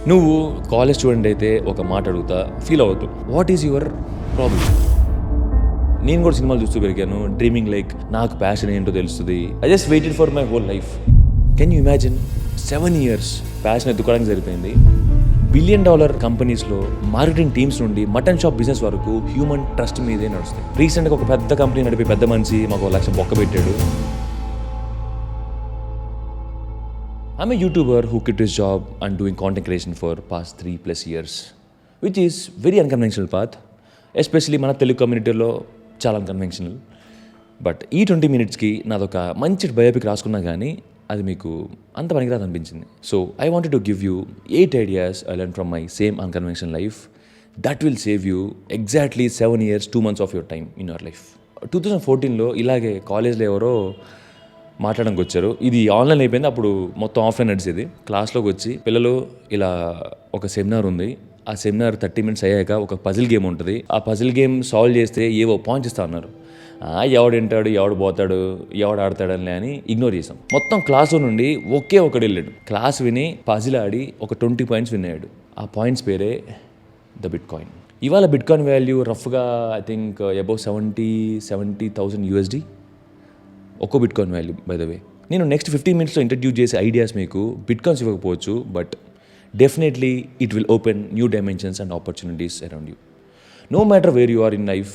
నువ్వు college student అయితే ఒక మాట అడుగుతా, ఫీల్ అవుతావు. What is your problem? నేను కూడా సినిమాలు చూస్తూ పెరిగాను. డ్రీమింగ్ లైక్ నాకు ప్యాషన్ ఏంటో తెలుస్తుంది. I just waited for my whole life. Can you imagine 7 years passion ఎత్తుకోవడానికి సరిపోయింది. $1 billion కంపెనీస్లో మార్కెటింగ్ టీమ్స్ నుండి మటన్ షాప్ బిజినెస్ వరకు హ్యూమన్ ట్రస్ట్ మీదే నడుస్తాయి. రీసెంట్గా ఒక పెద్ద కంపెనీ నడిపే పెద్ద మనిషి మాకు 1 లక్ష బొక్క పెట్టాడు. I'm a YouTuber who quit his job and doing content creation for past 3+ years, which is very unconventional path, especially మన తెలుగు కమ్యూనిటీలో చాలా అన్కన్వెన్షనల్. బట్ ఈ 20 minutesకి నాదొక మంచి బయోపిక్ రాసుకున్నా కానీ అది మీకు అంత పనికిరాదు అనిపించింది. So I wanted to give you 8 ideas I learned from my same unconventional life that will save you exactly 7 years 2 months of your time in your life. 2014లో ఇలాగే కాలేజ్లో ఎవరో మాట్లాడడానికి వచ్చారు. ఇది ఆన్లైన్ అయిపోయింది, అప్పుడు మొత్తం ఆఫ్లైన్ నడిచేది. క్లాస్లోకి వచ్చి పిల్లలు ఇలా ఒక సెమినార్ ఉంది, ఆ సెమినార్ 30 minutes అయ్యాక ఒక పజిల్ గేమ్ ఉంటుంది, ఆ పజిల్ గేమ్ సాల్వ్ చేస్తే ఏవో పాయింట్స్ ఇస్తా అన్నారు. ఎవడు వింటాడు, ఎవడు పోతాడు, ఎవడు ఆడతాడని అని ఇగ్నోర్ చేసాం. మొత్తం క్లాస్లో నుండి ఒకే ఒకడు వెళ్ళాడు. క్లాస్ విని పజిల్ ఆడి ఒక 20 points విన్ అయ్యాడు. ఆ పాయింట్స్ పేరే ద బిట్ కాయిన్. ఇవాళ బిట్ కాయిన్ వాల్యూ రఫ్గా ఐ థింక్ అబౌవ్ 70,000 USD ఒక్కో bitcoin value. By the way, నేను నెక్స్ట్ 15 minutesలో ఇంట్రడ్యూస్ చేసే ఐడియాస్ మీకు బిట్ కాయిన్స్ ఇవ్వకపోవచ్చు, but definitely it will open new dimensions and opportunities around you. No matter where you are in life,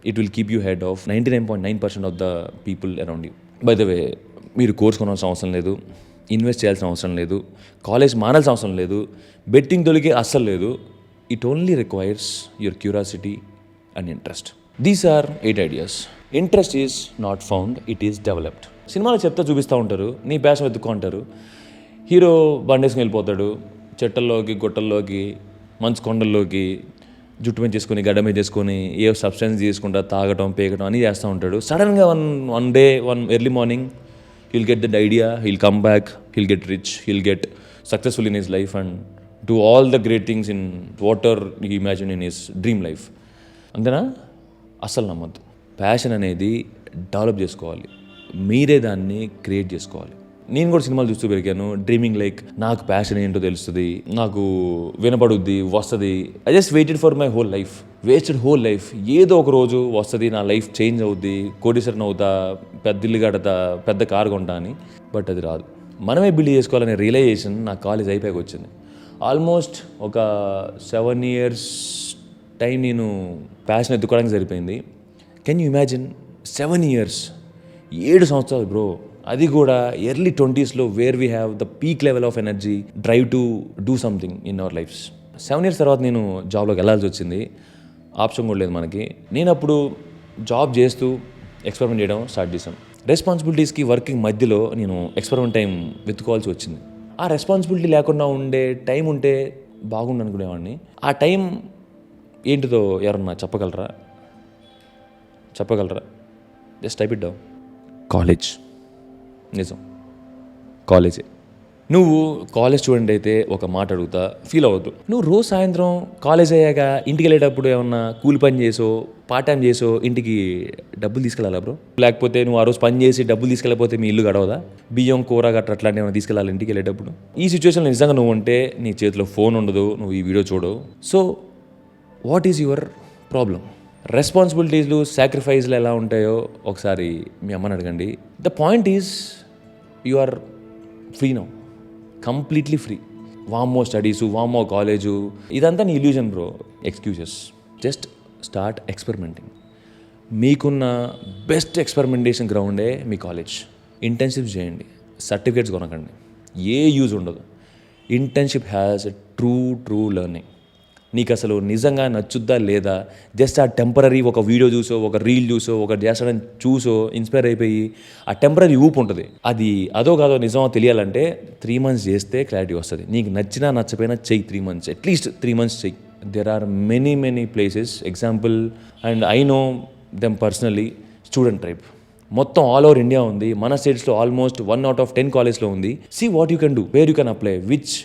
it will keep you head of 99.9% of the people around you. By the way, మీరు course కొనాల్సిన అవసరం లేదు, invest చేయాల్సిన అవసరం లేదు, college మానాల్సిన అవసరం లేదు, betting తొలిగే అస్సలు లేదు. It only requires your curiosity and interest. These are 8 ideas. Interest is not found, it is developed. సినిమాలో చెప్తా చూపిస్తూ ఉంటారు, నీ ప్యాషన్ వెతుక్కో అంటారు. హీరో బండేసుకుని వెళ్ళిపోతాడు చెట్టల్లోకి, గుట్టల్లోకి, మంచు కొండల్లోకి, జుట్టు మీద చేసుకొని, గడ్డ మీద చేసుకొని, ఏ సబ్స్టెన్స్ తీసుకుంటా తాగటం, పేగటం అని చేస్తూ ఉంటాడు. సడన్గా one day early morning heal get that idea, he'll come back, heal get rich, heal get successful in his life and do all the great things in what ever he imagine in his dream life. అంతేనా? అస్సలు నమ్మద్దు. Passion అనేది develop చేసుకోవాలి, మీరే దాన్ని create చేసుకోవాలి. నేను కూడా సినిమాలు చూస్తూ పెరిగాను. డ్రీమింగ్ లైక్ నాకు ప్యాషన్ ఏంటో తెలుస్తుంది, నాకు వినపడుద్ది, వస్తుంది. I just waited for my whole life, wasted whole life. ఏదో ఒక రోజు వస్తుంది, నా లైఫ్ చేంజ్ అవుద్ది, కోటీశ్వరన్ అవుతా, పెద్ద ఇల్లు కడతా, పెద్ద కారు కొంటా అని. బట్ అది రాదు. మనమే బిల్డ్ చేసుకోవాలనే రియలైజేషన్ నా కాలేజ్ అయిపోయాక వచ్చింది. ఆల్మోస్ట్ ఒక 7 years టైం నేను ప్యాషన్ ఎత్తుకోవడానికి సరిపోయింది. కెన్ యూ ఇమాజిన్ 7 years, 7 సంవత్సరాలు బ్రో. అది కూడా ఎర్లీ 20sలో where we have the peak level of energy, drive to do something in our lives. 7 years తర్వాత నేను జాబ్లోకి వెళ్ళాల్సి వచ్చింది. ఆప్షన్ కూడా లేదు మనకి. నేను అప్పుడు జాబ్ చేస్తూ ఎక్స్పెరిమెంట్ చేయడం స్టార్ట్ చేశాను. రెస్పాన్సిబిలిటీస్కి వర్కింగ్ మధ్యలో నేను ఎక్స్పెరిమెంట్ టైం వెతుకోవాల్సి వచ్చింది. ఆ రెస్పాన్సిబిలిటీ లేకుండా ఉండే టైం ఉంటే బాగుండు అనుకునేవాడిని. ఆ టైం ఏంటిదో ఎవరన్నా చెప్పగలరా? Just type it down. College. నిజం, కాలేజే. నువ్వు కాలేజ్ స్టూడెంట్ అయితే ఒక మాట అడుగుతా, ఫీల్ అవుతావు. నువ్వు రోజు సాయంత్రం కాలేజ్ అయ్యాక ఇంటికి వెళ్ళేటప్పుడు ఏమన్నా కూలి పని చేసో, పార్ట్ టైం చేసో ఇంటికి డబ్బులు తీసుకెళ్ళాలా బ్రో? లేకపోతే నువ్వు ఆ రోజు పని చేసి డబ్బులు తీసుకెళ్ళకపోతే మీ ఇల్లు గడవదా? బియ్యం, కూర గట్రా అట్లాంటివి ఏమైనా తీసుకెళ్ళాలి ఇంటికి వెళ్ళేటప్పుడు? ఈ సిచ్యువేషన్లో నిజంగా నువ్వు ఉంటే నీ చేతిలో ఫోన్ ఉండదు, నువ్వు ఈ వీడియో చూడవు. So what is your problem? రెస్పాన్సిబిలిటీస్లు, సాక్రిఫైస్లు ఎలా ఉంటాయో ఒకసారి మీ అమ్మని అడగండి. The point is you are free now, completely free. వామ్మో స్టడీసు, వామ్మో కాలేజు, ఇదంతా నీ illusion bro, excuses. Just start experimenting. మీకున్న బెస్ట్ ఎక్స్పెరిమెంటేషన్ గ్రౌండే మీ కాలేజ్. ఇంటర్న్షిప్స్ చేయండి, సర్టిఫికేట్స్ కొనకండి, ఏ యూజ్ ఉండదు. Internship has a true learning. నీకు అసలు నిజంగా నచ్చుద్దా లేదా, జస్ట్ ఆ టెంపరీ ఒక వీడియో చూసో, ఒక రీల్ చూసో, ఒక చేస్తాడని చూసో ఇన్స్పైర్ అయిపోయి ఆ టెంపరీ ఊపు ఉంటుంది. అది అదో కాదో నిజమో తెలియాలంటే 3 months చేస్తే క్లారిటీ వస్తుంది. నీకు నచ్చినా నచ్చపోయినా చెయ్యి 3 months, అట్లీస్ట్ 3 months చెయ్యి. There are many places. Example, and I know them personally, student tribe మొత్తం ఆల్ ఓవర్ ఇండియా ఉంది. మన స్టేట్స్లో ఆల్మోస్ట్ 1 out of 10 కాలేజ్లో ఉంది. See what you can do, where you can apply, which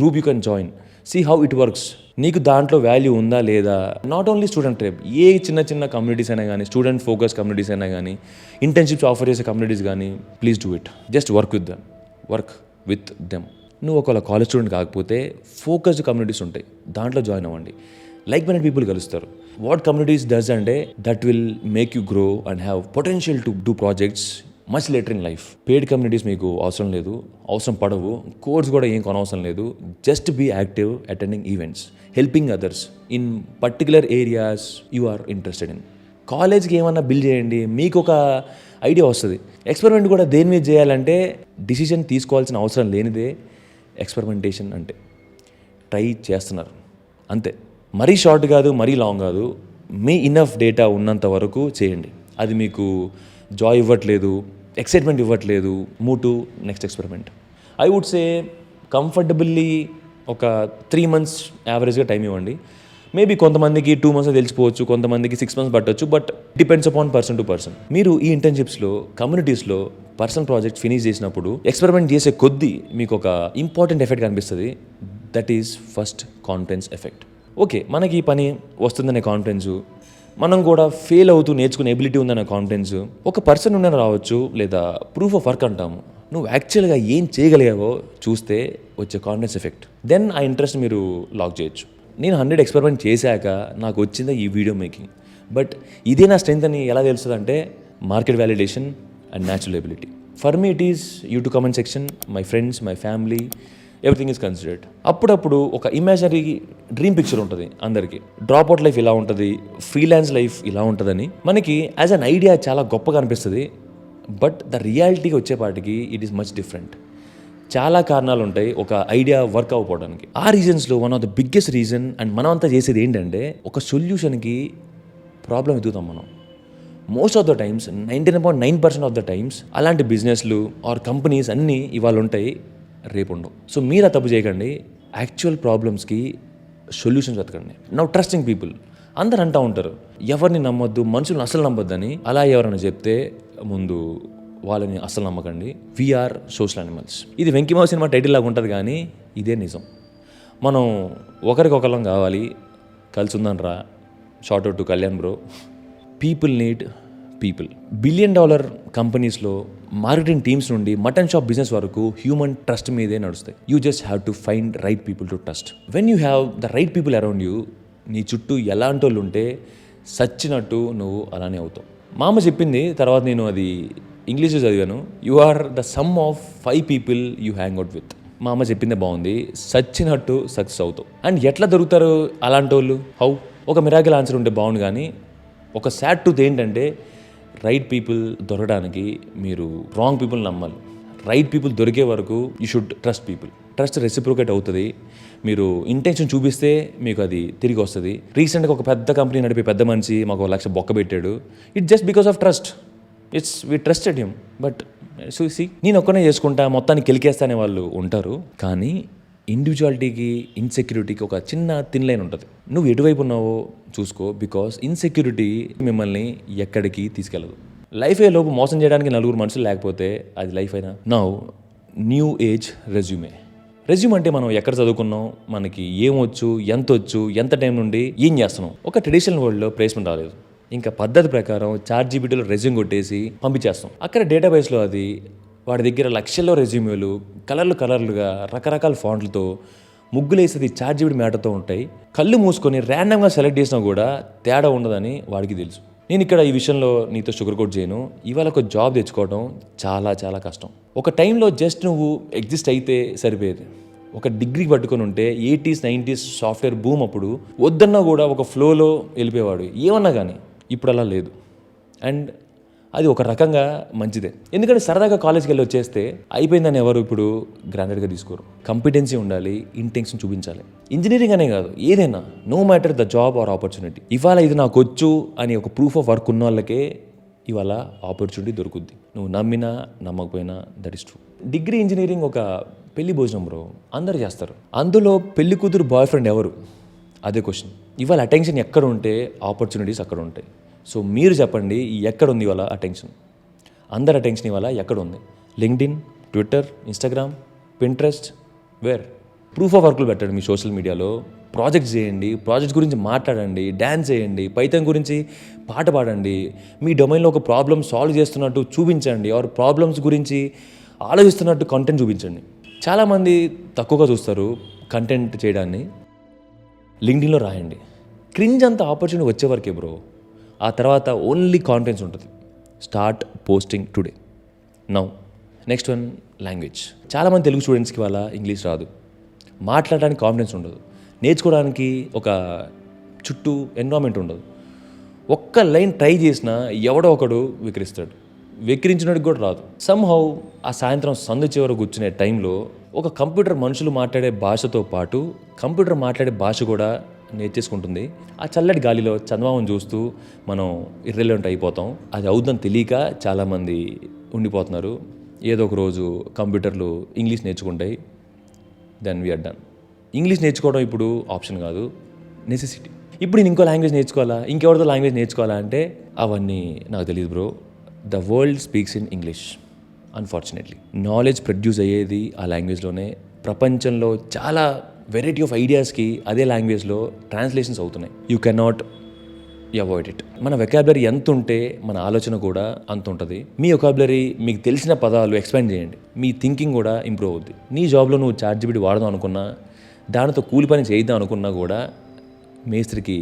group you can join, see how it works. నీకు దాంట్లో value ఉందా లేదా? నాట్ ఓన్లీ స్టూడెంట్ ట్రైబ్, ఏ చిన్న కమ్యూనిటీస్ అయినా కానీ, స్టూడెంట్ ఫోకస్ కమ్యూనిటీస్ అయినా కానీ, ఇంటర్న్షిప్స్ ఆఫర్ చేసే కమ్యూనిటీస్ కానీ, please do it. Just work with them. నువ్వు ఒకవేళ కాలేజ్ స్టూడెంట్ కాకపోతే ఫోకస్డ్ కమ్యూనిటీస్ ఉంటాయి, దాంట్లో జాయిన్ అవ్వండి. లైక్ మైండెడ్ పీపుల్ కలుస్తారు. వాట్ కమ్యూనిటీస్ డస్ అంటే that will make you grow and have potential to do projects much later in life. Paid communities మీకు అవసరం లేదు, అవసరం పడవు, కోర్స్ కూడా ఏం కొనవసరం లేదు. Just be active, attending events, helping others in particular areas you are interested in. కాలేజ్కి ఏమన్నా బిల్ చేయండి, మీకు ఒక ఐడియా వస్తుంది. ఎక్స్పెరిమెంట్ కూడా దేని మీద చేయాలంటే డిసిషన్ తీసుకోవాల్సిన అవసరం లేనిదే ఎక్స్పెరిమెంటేషన్ అంటే. ట్రై చేస్తున్నారు అంతే. మరీ షార్ట్ కాదు, మరీ లాంగ్ కాదు, మీ ఇన్నఫ్ డేటా ఉన్నంత వరకు చేయండి. అది మీకు జాయ్ ఇవ్వట్లేదు, ఎక్సైట్మెంట్ ఇవ్వట్లేదు, move to next experiment. I would say comfortably ఒక 3 months యావరేజ్గా టైం ఇవ్వండి. మేబీ కొంతమందికి 2 months తెలిసిపోవచ్చు, కొంతమందికి 6 months పట్టవచ్చు, but depends upon person to person. మీరు ఈ ఇంటర్న్షిప్స్లో కమ్యూనిటీస్లో పర్సనల్ ప్రాజెక్ట్ ఫినిష్ చేసినప్పుడు ఎక్స్పెరిమెంట్ చేసే కొద్దీ మీకు ఒక ఇంపార్టెంట్ ఎఫెక్ట్ కనిపిస్తుంది. That is first confidence effect. Okay, మనకి ఈ పని వస్తుందనే కాన్ఫిడెన్సు, మనం కూడా ఫెయిల్ అవుతూ నేర్చుకునే ఎబిలిటీ ఉందనే కాన్ఫిడెన్స్ ఒక పర్సన్ ఉండని రావచ్చు, లేదా ప్రూఫ్ ఆఫ్ వర్క్ అంటాము. నువ్వు యాక్చువల్గా ఏం చేయగలిగావో చూస్తే వచ్చే కాన్ఫిడెన్స్ ఎఫెక్ట్. దెన్ ఆ ఇంట్రెస్ట్ మీరు లాక్ చేయొచ్చు. నేను 100 ఎక్స్పెరిమెంట్ చేశాక నాకు వచ్చిందా ఈ వీడియో మేకింగ్, బట్ ఇదే నా స్ట్రెంత్ అని ఎలా తెలుస్తుంది అంటే market validation and natural ability. For me it is YouTube comment section, my friends, my family, everything is considered. అప్పుడప్పుడు ఒక ఇమాజినరీ డ్రీమ్ పిక్చర్ ఉంటుంది అందరికీ. డ్రాప్ అవుట్ లైఫ్ ఇలా ఉంటుంది, ఫ్రీలాన్స్ లైఫ్ ఇలా ఉంటుందని మనకి యాజ్ అన్ ఐడియా చాలా గొప్పగా అనిపిస్తుంది. బట్ ద రియాలిటీకి వచ్చేపాటికి ఇట్ ఈస్ మచ్ డిఫరెంట్. చాలా కారణాలు ఉంటాయి ఒక ఐడియా వర్క్ అవ్వడానికి. ఆ రీజన్స్లో one of the biggest reason, and మనం అంతా చేసేది ఏంటంటే ఒక సొల్యూషన్కి ప్రాబ్లం ఎదుగుతాం మనం. Most of the times 99.9% of the times అలాంటి బిజినెస్లు ఆర్ కంపెనీస్ అన్నీ ఇవాళ ఉంటాయి, రేపు ఉండవు. సో మీరు ఆ తప్పు చేయకండి. యాక్చువల్ ప్రాబ్లమ్స్కి సొల్యూషన్స్ వెతకండి. Now trusting people. అందరు అంటూ ఉంటారు ఎవరిని నమ్మొద్దు, మనుషులను అసలు నమ్మొద్దని. అలా ఎవరైనా చెప్తే ముందు వాళ్ళని అసలు నమ్మకండి. We're social animals. ఇది వెంకీమావ సినిమా టైటిల్ లాగా ఉంటుంది, కానీ ఇదే నిజం. మనం ఒకరికొకరం కావాలి, కలిసి ఉందని రా. Short out to Kalyan bro. People need people. $1 billion కంపెనీస్లో మార్కెటింగ్ టీమ్స్ నుండి మటన్ షాప్ బిజినెస్ వరకు హ్యూమన్ ట్రస్ట్ మీదే నడుస్తాయి. You just have to find right people to trust. When you have the right people around you, నీ చుట్టూ ఎలాంటి వాళ్ళు ఉంటే సచ్చినట్టు నువ్వు అలానే అవుతావు. మా అమ్మ చెప్పింది, తర్వాత నేను అది ఇంగ్లీష్లో చదివాను. You are the sum of 5 people you hang out with. మా అమ్మ చెప్పిందే బాగుంది. సచ్చినట్టు సక్సెస్ అవుతావు. అండ్ ఎట్లా దొరుకుతారు అలాంటి వాళ్ళు? హౌ? ఒక మిరాకిల్ ఆన్సర్ ఉంటే బాగుండు, కానీ ఒక సాడ్ ట్రూత్ ఏంటంటే రైట్ పీపుల్ దొరకడానికి మీరు రాంగ్ పీపుల్ నమ్మాలి. రైట్ పీపుల్ దొరికే వరకు you should trust people. Trust reciprocate అవుతుంది. మీరు ఇంటెన్షన్ చూపిస్తే మీకు అది తిరిగి వస్తుంది. రీసెంట్గా ఒక పెద్ద కంపెనీ నడిపే పెద్ద మనిషి మాకు 1 లక్ష బొక్క పెట్టాడు. It just because of trust. We trusted him. But చూసి నేను ఒక్కనే చేసుకుంటా, మొత్తాన్ని కెలికేస్తా అనే వాళ్ళు ఉంటారు. కానీ ఇండివిజువాలిటీకి, ఇన్సెక్యూరిటీకి ఒక చిన్న థిన్ లైన్ ఉంటుంది. నువ్వు ఎటువైపు ఉన్నావో చూసుకో, బికాస్ ఇన్సెక్యూరిటీ మిమ్మల్ని ఎక్కడికి తీసుకెళ్ళదు. లైఫ్ లోపు మోసం చేయడానికి 4 మనుషులు లేకపోతే అది లైఫ్ అయినా. Now new age resume. Resume అంటే మనం ఎక్కడ చదువుకున్నాం, మనకి ఏమొచ్చు, ఎంత వచ్చు, ఎంత టైం నుండి ఏం చేస్తున్నాం. ఒక ట్రెడిషనల్ వరల్డ్లో ప్లేస్మెంట్ రాలేదు. ఇంకా పద్ధతి ప్రకారం ChatGPTలో రెజ్యూమ్ కొట్టేసి పంపించేస్తాం. అక్కడ డేటాబేస్లో అది వాడి దగ్గర లక్షల్లో రెజ్యూమేలు కలర్లుగా రకరకాల ఫాంట్లతో ముగ్గులేసేది ChatGPT మ్యాటర్తో ఉంటాయి. కళ్ళు మూసుకొని ర్యాండమ్గా సెలెక్ట్ చేసినా కూడా తేడా ఉండదని వాడికి తెలుసు. నేను ఇక్కడ ఈ విషయంలో నీతో షుగర్ కోట్ చేయను. ఇవాళ ఒక జాబ్ తెచ్చుకోవడం చాలా చాలా కష్టం. ఒక టైంలో జస్ట్ నువ్వు ఎగ్జిస్ట్ అయితే సరిపోయేది. ఒక డిగ్రీ పట్టుకొని ఉంటే 80s 90s సాఫ్ట్వేర్ బూమ్ అప్పుడు వద్దన్నా కూడా ఒక ఫ్లోలో వెళ్ళిపోయేవాడు ఏమన్నా కానీ. ఇప్పుడు అలా లేదు. అండ్ అది ఒక రకంగా మంచిదే. ఎందుకంటే సరదాగా కాలేజ్కి వెళ్ళి వచ్చేస్తే అయిపోయిందని ఎవరు ఇప్పుడు గ్రాండెడ్గా తీసుకోరు. కాంపిటెన్సీ ఉండాలి, ఇంటెన్షన్ చూపించాలి. ఇంజనీరింగ్ అనే కాదు, ఏదైనా, no matter the job or opportunity. ఇవాళ ఇది నాకు వచ్చు అని ఒక ప్రూఫ్ ఆఫ్ వర్క్ ఉన్న వాళ్ళకే ఇవాళ ఆపర్చునిటీ దొరుకుద్ది. నువ్వు నమ్మినా నమ్మకపోయినా that is true. Degree engineering ఒక పెళ్లి భోజనం బ్రో, అందరు చేస్తారు. అందులో పెళ్లి కూతురు బాయ్ ఫ్రెండ్ ఎవరు? అదే క్వశ్చన్. ఇవాళ అటెన్షన్ ఎక్కడ ఉంటే ఆపర్చునిటీస్ అక్కడ ఉంటాయి. సో మీరు చెప్పండి, ఎక్కడ ఉంది ఇవాళ అటెన్షన్? అందరి అటెన్షన్ ఇవాళ ఎక్కడ ఉంది? LinkedIn, Twitter, Instagram, Pinterest, where? Proof of వర్క్లు పెట్టండి మీ సోషల్ మీడియాలో. ప్రాజెక్ట్స్ చేయండి, ప్రాజెక్ట్ గురించి మాట్లాడండి, డ్యాన్స్ చేయండి, పైథాన్ గురించి పాట పాడండి. మీ డొమైన్లో ఒక ప్రాబ్లమ్ సాల్వ్ చేస్తున్నట్టు చూపించండి, ఆర్ ప్రాబ్లమ్స్ గురించి ఆలోచిస్తున్నట్టు కంటెంట్ చూపించండి. చాలామంది తక్కువగా చూస్తారు కంటెంట్ చేయడాన్ని. లింక్డ్ఇన్లో రాయండి. క్రింజ్ అంత ఆపర్చునిటీ వచ్చే వరకే బ్రో. ఆ తర్వాత ఓన్లీ కాన్ఫిడెన్స్ ఉంటుంది. Start posting today now. Next one, language. చాలామంది తెలుగు స్టూడెంట్స్కి వాళ్ళ ఇంగ్లీష్ రాదు, మాట్లాడడానికి కాన్ఫిడెన్స్ ఉండదు, నేర్చుకోవడానికి ఒక చుట్టూ ఎన్విరాన్మెంట్ ఉండదు. ఒక్క లైన్ ట్రై చేసినా ఎవడో ఒకడు వికరిస్తాడు, వెక్కిరించినట్టు కూడా రాదు. సమ్హౌ ఆ సాయంత్రం సందు చివర కూర్చునే టైంలో ఒక కంప్యూటర్ మనుషులు మాట్లాడే భాషతో పాటు కంప్యూటర్ మాట్లాడే భాష కూడా నేర్చేసుకుంటుంది. ఆ చల్లటి గాలిలో చందమామను చూస్తూ మనం ఇర్రెలెవెంట్ అయిపోతాం. అది అవుతుందని తెలియక చాలామంది ఉండిపోతున్నారు. ఏదో ఒక రోజు కంప్యూటర్లు ఇంగ్లీష్ నేర్చుకుంటాయి, దెన్ వీఆర్ డన్. ఇంగ్లీష్ నేర్చుకోవడం ఇప్పుడు ఆప్షన్ కాదు, నెసెసిటీ. ఇప్పుడు నేను ఇంకో లాంగ్వేజ్ నేర్చుకోవాలా, ఇంకెవరితో లాంగ్వేజ్ నేర్చుకోవాలా అంటే అవన్నీ నాకు తెలియదు bro. The world speaks in English unfortunately. Knowledge produce అయ్యేది ఆ లాంగ్వేజ్లోనే. ప్రపంచంలో చాలా వెరైటీ ఆఫ్ ఐడియాస్కి అదే లాంగ్వేజ్లో ట్రాన్స్లేషన్స్ అవుతున్నాయి. You cannot avoid it. మన వెకాబులరీ ఎంత ఉంటే మన ఆలోచన కూడా అంత ఉంటుంది. మీ వెకాబులరీ మీకు తెలిసిన పదాలు ఎక్స్పాండ్ చేయండి, మీ థింకింగ్ కూడా ఇంప్రూవ్ అవుద్ది. నీ జాబ్లో నువ్వు ChatGPT వాడదాం అనుకున్నా, దానితో కూలి పని చేద్దాం అనుకున్నా కూడా మేస్త్రికి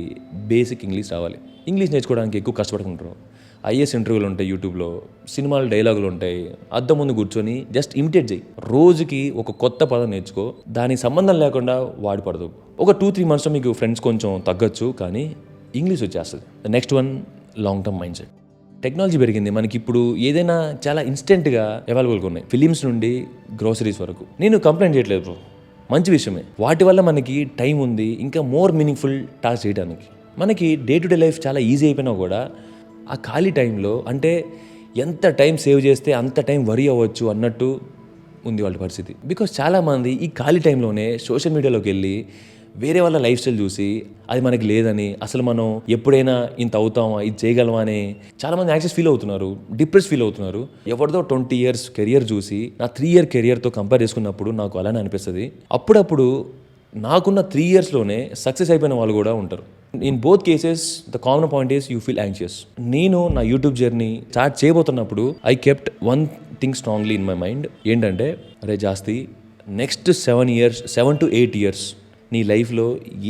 బేసిక్ ఇంగ్లీష్ రావాలి. ఇంగ్లీష్ నేర్చుకోవడానికి ఎక్కువ కష్టపడుకుంటారు. ఐఏఎస్ ఇంటర్వ్యూలు ఉంటాయి, యూట్యూబ్లో సినిమాలు డైలాగులు ఉంటాయి. అద్దం ముందు కూర్చొని జస్ట్ ఇమిటేట్ చేయి. రోజుకి ఒక కొత్త పదం నేర్చుకో, దానికి సంబంధం లేకుండా వాడిపడదు. ఒక 2-3 మంత్స్లో మీకు ఫ్రెండ్స్ కొంచెం తగ్గచ్చు, కానీ ఇంగ్లీష్ వచ్చేస్తుంది. The next one, long term mind set. Technology పెరిగింది, మనకి ఇప్పుడు ఏదైనా చాలా ఇన్స్టెంట్గా అవైలబుల్గా ఉన్నాయి. ఫిలిమ్స్ నుండి గ్రోసరీస్ వరకు. నేను కంప్లైంట్ చేయట్లేదు బ్రో, మంచి విషయమే. వాటి వల్ల మనకి టైం ఉంది ఇంకా మోర్ మీనింగ్ఫుల్ టాస్క్ చేయడానికి. మనకి డే టు డే లైఫ్ చాలా ఈజీ అయిపోయినా కూడా ఆ ఖాళీ టైంలో అంటే ఎంత టైం సేవ్ చేస్తే అంత టైం వరీ అవ్వచ్చు అన్నట్టు ఉంది వాళ్ళ పరిస్థితి. బికాస్ చాలామంది ఈ ఖాళీ టైంలోనే సోషల్ మీడియాలోకి వెళ్ళి వేరే వాళ్ళ లైఫ్ స్టైల్ చూసి అది మనకి లేదని, అసలు మనం ఎప్పుడైనా ఇంత అవుతామా, ఇది చేయగలమా అని చాలామంది యాక్సెస్ ఫీల్ అవుతున్నారు, డిప్రెస్ ఫీల్ అవుతున్నారు. ఎవరిదో 20 years కెరియర్ చూసి నా 3 year కెరియర్తో కంపేర్ చేసుకున్నప్పుడు నాకు అలానే అనిపిస్తుంది. అప్పుడప్పుడు నాకున్న 3 yearsలోనే సక్సెస్ అయిపోయిన వాళ్ళు కూడా ఉంటారు. In both cases the common point is you feel anxious. నేను నా యూట్యూబ్ జర్నీ స్టార్ట్ చేయబోతున్నప్పుడు I kept one thing strongly in my mind. ఏంటంటే, అరే జాస్తి, నెక్స్ట్ 7 to 8 years నీ లైఫ్లో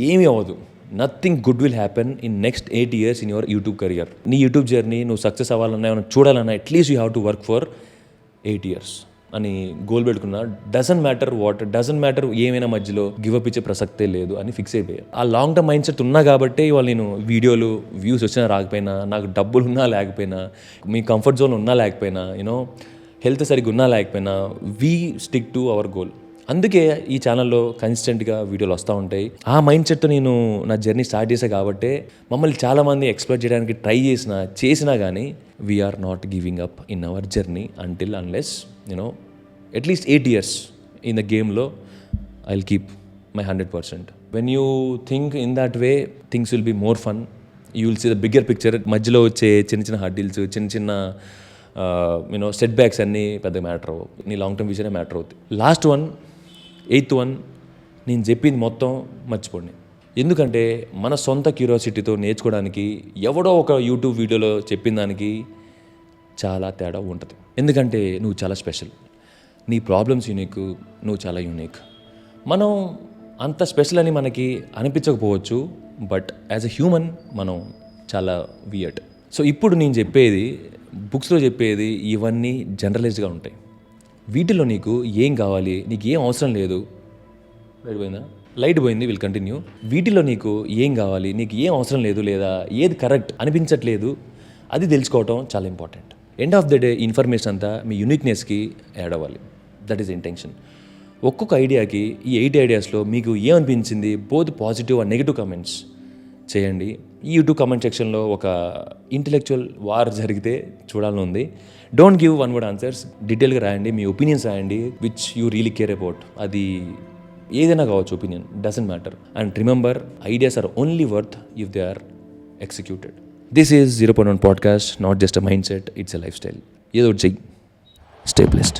ఏమీ అవ్వదు. Nothing good will happen in next 8 years in your YouTube career. నీ యూట్యూబ్ జర్నీ నువ్వు సక్సెస్ అవ్వాలన్నా, ఏమైనా చూడాలన్నా at least you have to work for 8 years అని గోల్ పెట్టుకున్నా. డజంట్ మ్యాటర్ ఏమైనా మధ్యలో గివప్ ఇచ్చే ప్రసక్తే లేదు అని ఫిక్స్ అయిపోయాయి. ఆ లాంగ్ టర్మ్ మైండ్ సెట్ ఉన్నా కాబట్టి ఇవాళ నేను వీడియోలు వ్యూస్ వచ్చినా రాకపోయినా, నాకు డబ్బులు ఉన్నా లేకపోయినా, మీ కంఫర్ట్ జోన్ ఉన్నా లేకపోయినా, హెల్త్ సరిగ్గా ఉన్నా లేకపోయినా, we stick to our goal. అందుకే ఈ ఛానల్లో కన్సిస్టెంట్గా వీడియోలు వస్తూ ఉంటాయి. ఆ మైండ్ సెట్తో నేను నా జర్నీ స్టార్ట్ చేశాను కాబట్టి మమ్మల్ని చాలామంది ఎక్స్ప్లోర్ చేయడానికి ట్రై చేసినా కానీ we're not giving up in our journey until unless at least 8 years in the game lo I'll keep my 100%. When you think in that way, things will be more fun. You will see the bigger picture. మధ్యలో వచ్చే చిన్న hurdles, చిన్న set backs అన్నీ పెద్ద matter అవ్వవు. నీ long term విజనే matter అవుతుంది. Last one, 8th one, నేను చెప్పింది మొత్తం మర్చిపోండి. ఎందుకంటే మన సొంత క్యూరియాసిటీతో నేర్చుకోవడానికి ఎవడో ఒక యూట్యూబ్ వీడియోలో చెప్పిన దానికి చాలా తేడా ఉంటుంది. ఎందుకంటే నువ్వు చాలా స్పెషల్, నీ ప్రాబ్లమ్స్ యూనిక్, నువ్వు చాలా యూనిక్. మనం అంత స్పెషల్ అని మనకి అనిపించకపోవచ్చు, బట్ యాజ్ ఎ హ్యూమన్ మనం చాలా వియర్డ్. సో ఇప్పుడు నేను చెప్పేది, బుక్స్లో చెప్పేది ఇవన్నీ జనరలైజ్డ్గా ఉంటాయి. వీటిలో నీకు ఏం కావాలి, నీకు ఏం అవసరం లేదు, లైట్ పోయింది, విల్ కంటిన్యూ. వీటిలో నీకు ఏం కావాలి, నీకు ఏం అవసరం లేదు, లేదా ఏది కరెక్ట్ అనిపించట్లేదు, అది తెలుసుకోవటం చాలా important. End of the day information అంతా మీ యూనిక్నెస్కి యాడ్ అవ్వాలి. That is intention. ఒక్కొక్క ఐడియాకి, ఈ 8 ideasలో మీకు ఏమనిపించింది, both positive and negative comments చేయండి. ఈ యూట్యూబ్ కమెంట్ సెక్షన్లో ఒక ఇంటెలెక్చువల్ వార్ జరిగితే చూడాలని ఉంది. Don't give one word answers, డీటెయిల్గా రాయండి, మీ ఒపీనియన్స్ రాయండి, which you really care about. అది ఏదైనా కావచ్చు, opinion doesn't matter. And remember, ideas are only worth if they are executed. This is 0.1 podcast, not just a mindset, it's a lifestyle. ఏదో చెయ్యి. Stay blessed.